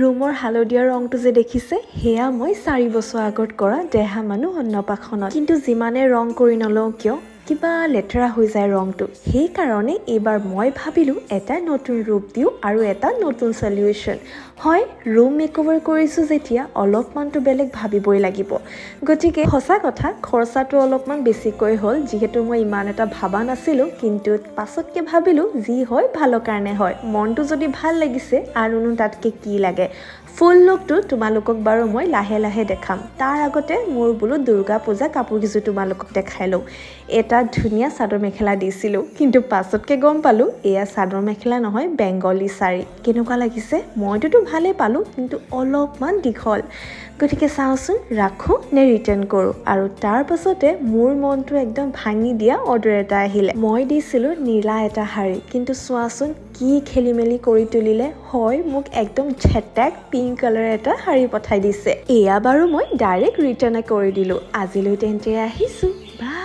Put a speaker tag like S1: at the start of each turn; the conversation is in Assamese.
S1: ৰুমৰ হালধীয়া ৰংটো যে দেখিছে হেয়া মই 4 বছৰ আগত কৰা দেহা মানুহ অন্নপাখনত কিন্তু যিমানে ৰং কৰি নলওঁ কিয় কিবা লেতেৰা হৈ যায় ৰংটো সেইকাৰণে এবাৰ মই ভাবিলোঁ এটা নতুন ৰূপ দিওঁ আৰু এটা নতুন সলিউশন হয় ৰুম মেকওভাৰ কৰিছোঁ যেতিয়া অলপমানটো বেলেগ ভাবিবই লাগিব গতিকে সঁচা কথা খৰচাটো অলপমান বেছিকৈ হ'ল যিহেতু মই ইমান এটা ভাবা নাছিলোঁ কিন্তু পাছতকে ভাবিলোঁ যি হয় ভালৰ কাৰণে হয় মনটো যদি ভাল লাগিছে আৰুনো তাতকে কি লাগে ফুল লুকটো তোমালোকক বাৰু মই লাহে লাহে দেখাম তাৰ আগতে মোৰ বোলো দুৰ্গা পূজা কাপোৰ কিছু তোমালোকক দেখাই লওঁ এটা ধুনীয়া চাদৰ মেখেলা দিছিলোঁ কিন্তু পাছতকে গম পালোঁ এয়া চাদৰ মেখেলা নহয় বেংগলী শাড়ী কেনেকুৱা লাগিছে মইতো ভালে পালোঁ কিন্তু অলপমান দীঘল গতিকে চাওঁচোন ৰাখোঁ নে ৰিটাৰ্ণ কৰোঁ আৰু তাৰ পাছতে মোৰ মনটো একদম ভাঙি দিয়া অৰ্ডাৰ এটা আহিলে মই দিছিলোঁ নীলা এটা শাড়ী কিন্তু চোৱাচোন কি খেলিমেলি কৰি তুলিলে হয় মোক একদম ঝেটেক পিংক কালাৰ এটা শাড়ী পঠাই দিছে এয়া বাৰু মই ডাইৰেক্ট ৰিটাৰ্ণ কৰি দিলোঁ আজিলৈ তেন্তে আহিছোঁ বাই